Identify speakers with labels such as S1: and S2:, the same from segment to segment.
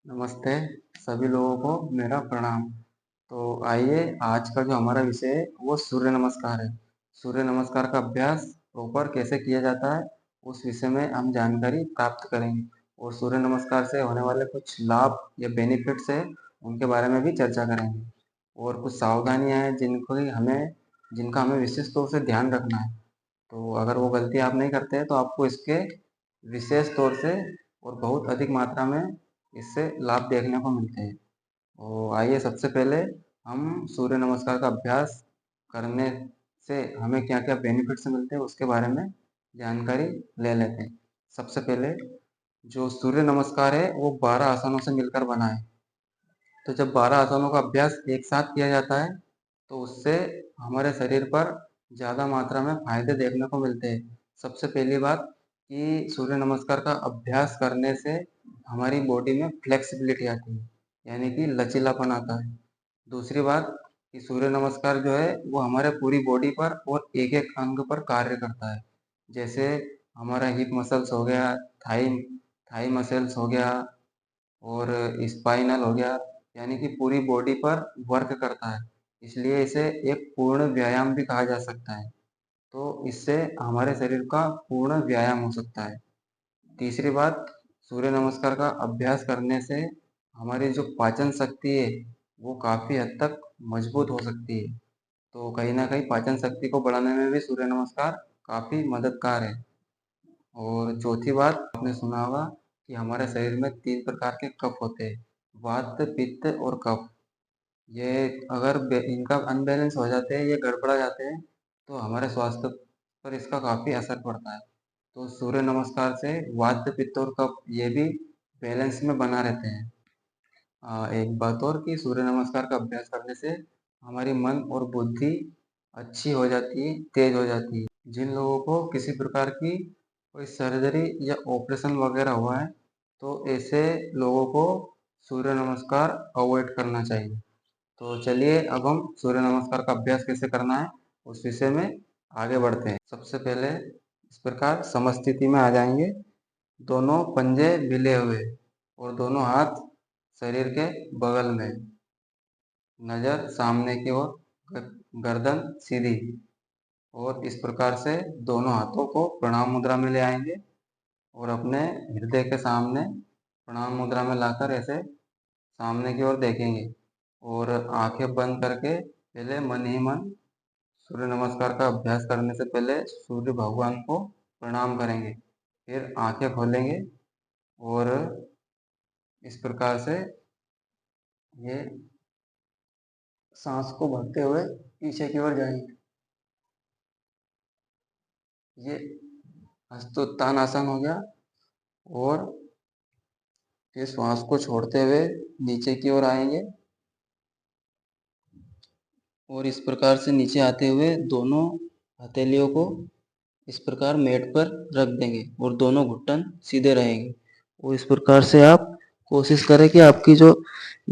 S1: नमस्ते सभी लोगों को मेरा प्रणाम। तो आइए आज का जो हमारा विषय है वो सूर्य नमस्कार है। सूर्य नमस्कार का अभ्यास प्रॉपर कैसे किया जाता है उस विषय में हम जानकारी प्राप्त करेंगे और सूर्य नमस्कार से होने वाले कुछ लाभ या बेनिफिट्स है उनके बारे में भी चर्चा करेंगे और कुछ सावधानियां हैं जिनका हमें विशेष तौर से ध्यान रखना है। तो अगर वो गलती आप नहीं करते हैं तो आपको इसके विशेष तौर से और बहुत अधिक मात्रा में इससे लाभ देखने को मिलते हैं। तो आइए सबसे पहले हम सूर्य नमस्कार का अभ्यास करने से हमें क्या क्या बेनिफिट्स मिलते हैं उसके बारे में जानकारी ले लेते हैं। सबसे पहले जो सूर्य नमस्कार है वो 12 आसनों से मिलकर बना है। तो जब 12 आसनों का अभ्यास एक साथ किया जाता है तो उससे हमारे शरीर पर ज़्यादा मात्रा में फायदे देखने को मिलते हैं। सबसे पहली बात कि सूर्य नमस्कार का अभ्यास करने से हमारी बॉडी में फ्लेक्सिबिलिटी आती है, यानी कि लचीलापन आता है। दूसरी बात कि सूर्य नमस्कार जो है वो हमारे पूरी बॉडी पर और एक एक अंग पर कार्य करता है। जैसे हमारा हिप मसल्स हो गया, थाई थाई मसल्स हो गया और स्पाइनल हो गया, यानी कि पूरी बॉडी पर वर्क करता है। इसलिए इसे एक पूर्ण व्यायाम भी कहा जा सकता है। तो इससे हमारे शरीर का पूर्ण व्यायाम हो सकता है। तीसरी बात, सूर्य नमस्कार का अभ्यास करने से हमारी जो पाचन शक्ति है वो काफ़ी हद तक मजबूत हो सकती है। तो कहीं ना कहीं पाचन शक्ति को बढ़ाने में भी सूर्य नमस्कार काफ़ी मददगार है। और चौथी बात, आपने सुना होगा कि हमारे शरीर में 3 प्रकार के कफ होते हैं, वात, पित्त और कफ। ये अगर इनका अनबैलेंस हो जाते हैं, ये गड़बड़ा जाते हैं, तो हमारे स्वास्थ्य पर इसका काफ़ी असर पड़ता है। तो सूर्य नमस्कार से वात, पित्त और कफ ये भी बैलेंस में बना रहते हैं। एक बात और कि सूर्य नमस्कार का अभ्यास करने से हमारी मन और बुद्धि अच्छी हो जाती है, तेज हो जाती है। जिन लोगों को किसी प्रकार की कोई सर्जरी या ऑपरेशन वगैरह हुआ है तो ऐसे लोगों को सूर्य नमस्कार अवॉइड करना चाहिए। तो चलिए अब हम सूर्य नमस्कार का अभ्यास कैसे करना है उस विषय में आगे बढ़ते हैं। सबसे पहले इस प्रकार समस्थिति में आ जाएंगे, दोनों पंजे मिले हुए और दोनों हाथ शरीर के बगल में, नज़र सामने की ओर, गर्दन सीधी। और इस प्रकार से दोनों हाथों को प्रणाम मुद्रा में ले आएंगे और अपने हृदय के सामने प्रणाम मुद्रा में लाकर ऐसे सामने की ओर देखेंगे और आंखें बंद करके पहले मन ही मन सूर्य नमस्कार का अभ्यास करने से पहले सूर्य भगवान को प्रणाम करेंगे। फिर आंखें खोलेंगे और इस प्रकार से ये सांस को भरते हुए पीछे की ओर जाएंगे। ये हस्तोत्थान आसन हो गया और फिर श्वास को छोड़ते हुए नीचे की ओर आएंगे और इस प्रकार से नीचे आते हुए दोनों हथेलियों को इस प्रकार मैट पर रख देंगे और दोनों घुटन सीधे रहेंगे। और इस प्रकार से आप कोशिश करें कि आपकी जो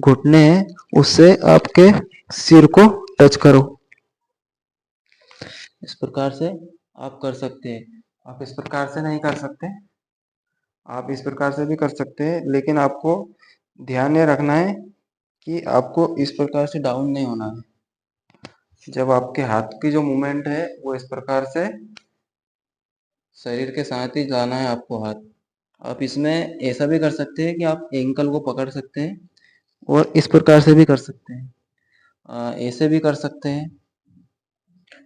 S1: घुटने हैं उससे आपके सिर को टच करो। इस प्रकार से आप कर सकते हैं। आप इस प्रकार से नहीं कर सकते, आप इस प्रकार से भी कर सकते हैं, लेकिन आपको ध्यान ये रखना है कि आपको इस प्रकार से डाउन नहीं होना है। जब आपके हाथ की जो मूवमेंट है वो इस प्रकार से शरीर के साथ ही लाना है आपको हाथ। आप इसमें ऐसा भी कर सकते हैं कि आप एंकल को पकड़ सकते हैं और इस प्रकार से भी कर सकते हैं, ऐसे भी कर सकते हैं,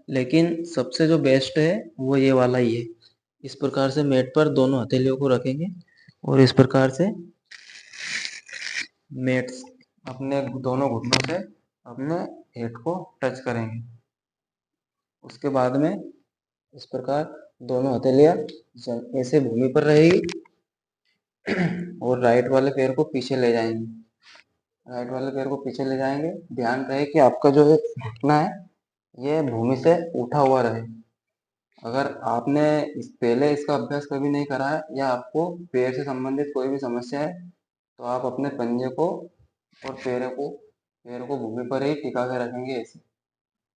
S1: लेकिन सबसे जो बेस्ट है वो ये वाला ही है। इस प्रकार से मैट पर दोनों हथेलियों को रखेंगे और इस प्रकार से मैट अपने दोनों घुटनों से अपने हेड को टच करेंगे। उसके बाद में इस प्रकार दोनों हथेलियां ऐसे भूमि पर रहेगी और राइट वाले पैर को पीछे ले जाएंगे। राइट वाले पैर को पीछे ले जाएंगे। ध्यान रहे कि आपका जो घुटना है ये भूमि से उठा हुआ रहे। अगर आपने पहले इसका अभ्यास कभी नहीं करा है या आपको पैर से संबंधित कोई भी समस्या है तो आप अपने पंजे को और पैर को भूमि पर ही टिका के रखेंगे ऐसे।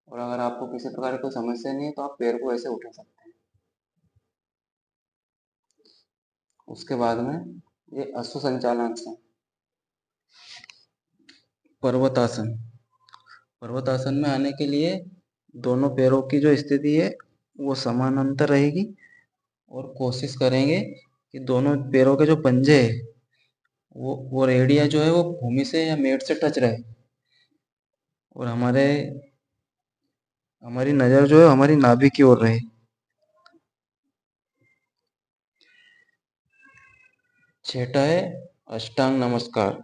S1: और अगर आपको किसी प्रकार की कोई समस्या नहीं है तो आप पैर को ऐसे उठा सकते हैं। उसके बाद में ये अश्व संचालन है। पर्वतासन। पर्वतासन में आने के लिए दोनों पैरों की जो स्थिति है वो समानांतर रहेगी और कोशिश करेंगे कि दोनों पैरों के जो पंजे है वो रेडिया जो है वो भूमि से या मेट से टच रहे और हमारी नज़र जो है हमारी नाभि की ओर रहे। छठा है अष्टांग नमस्कार।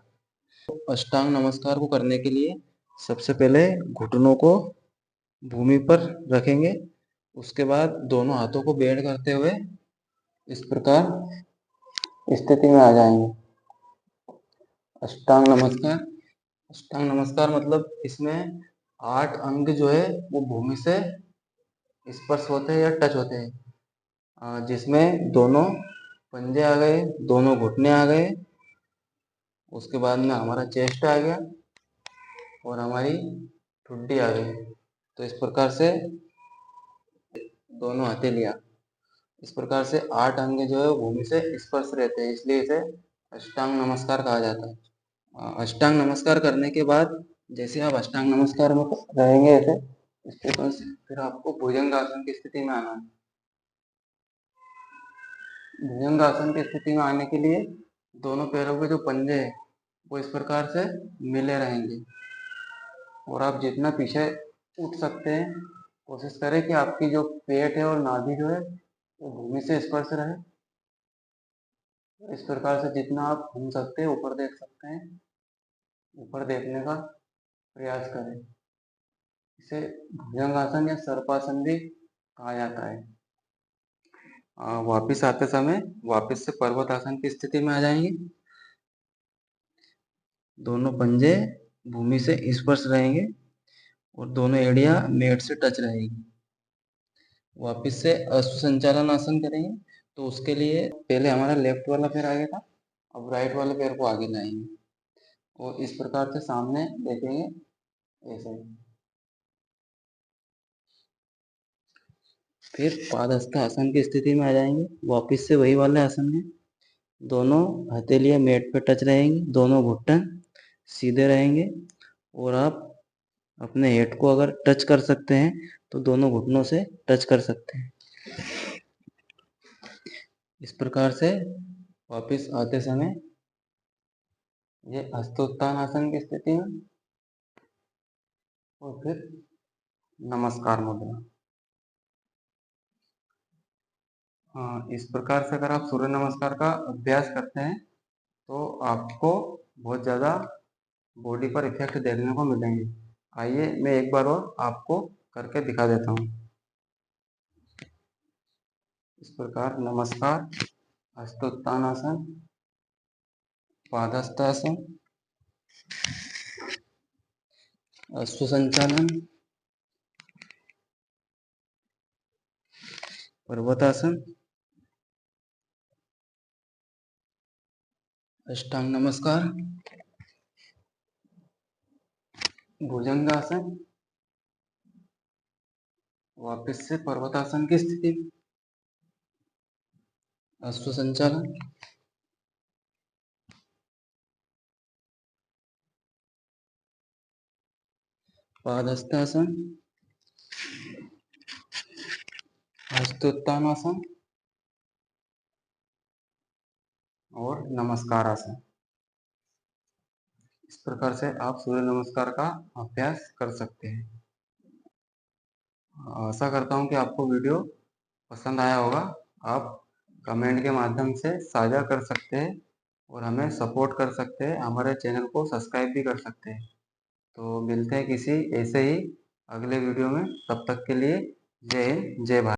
S1: अष्टांग नमस्कार को करने के लिए सबसे पहले घुटनों को भूमि पर रखेंगे, उसके बाद दोनों हाथों को बेंड करते हुए इस प्रकार स्थिति में आ जाएंगे। अष्टांग नमस्कार। अष्टांग नमस्कार मतलब इसमें 8 अंग जो है वो भूमि से स्पर्श होते हैं या टच होते हैं, जिसमें दोनों पंजे आ गए, दोनों घुटने आ गए, उसके बाद में हमारा चेस्ट आ गया और हमारी ठुड्डी आ गई। तो इस प्रकार से दोनों हथेलियाँ, इस प्रकार से 8 अंग जो है भूमि से स्पर्श रहते हैं, इसलिए इसे अष्टांग नमस्कार कहा जाता है। अष्टांग नमस्कार करने के बाद जैसे आप अष्टांग नमस्कार में रहेंगे ऐसे इस प्रकार से, फिर आपको भुजंगासन की स्थिति में आना है। भुजंगासन की स्थिति में आने के लिए दोनों पैरों के जो पंजे हैं वो इस प्रकार से मिले रहेंगे और आप जितना पीछे उठ सकते हैं कोशिश करें कि आपकी जो पेट है और नाभि जो है वो भूमि से स्पर्श रहे। इस प्रकार से जितना आप घूम सकते हैं, ऊपर देख सकते हैं, ऊपर देखने का प्रयास करें। इसे भुजंगासन या सर्पासन भी कहा जाता है। वापिस आते समय वापिस से पर्वतासन की स्थिति में आ जाएंगे। दोनों पंजे भूमि से स्पर्श रहेंगे और दोनों एड़ियां मेट से टच रहेगी। वापिस से अश्व संचालन आसन करेंगे, तो उसके लिए पहले हमारा लेफ्ट वाला पैर आगे था, अब राइट वाले पैर को आगे लाएंगे और इस प्रकार से सामने देखेंगे ऐसे। फिर पादहस्त आसन की स्थिति में आ जाएंगे, वापिस से वही वाले आसन में दोनों हथेलियां मेट पे टच रहेंगी, दोनों घुटन सीधे रहेंगे और आप अपने हेड को अगर टच कर सकते हैं तो दोनों घुटनों से टच कर सकते हैं। इस प्रकार से वापिस आते समय ये हस्तोत्थान आसन की स्थिति में और फिर नमस्कार मुद्रा। इस प्रकार से अगर आप सूर्य नमस्कार का अभ्यास करते हैं तो आपको बहुत ज़्यादा बॉडी पर इफेक्ट देखने को मिलेंगे। आइए मैं एक बार और आपको करके दिखा देता हूँ। इस प्रकार नमस्कार, हस्तोत्थान आसन, पादहस्त आसन, अश्व संचालन, पर्वतासन, अष्टांग नमस्कार, भुजंगासन, वापस से पर्वतासन की स्थिति, अश्व संचालन, पादहस्त आसन, हस्तोत्थान आसन और नमस्कार आसन। इस प्रकार से आप सूर्य नमस्कार का अभ्यास कर सकते हैं। आशा करता हूँ कि आपको वीडियो पसंद आया होगा। आप कमेंट के माध्यम से साझा कर सकते हैं और हमें सपोर्ट कर सकते हैं, हमारे चैनल को सब्सक्राइब भी कर सकते हैं। तो मिलते हैं किसी ऐसे ही अगले वीडियो में, तब तक के लिए जय हिंद, जय भारत।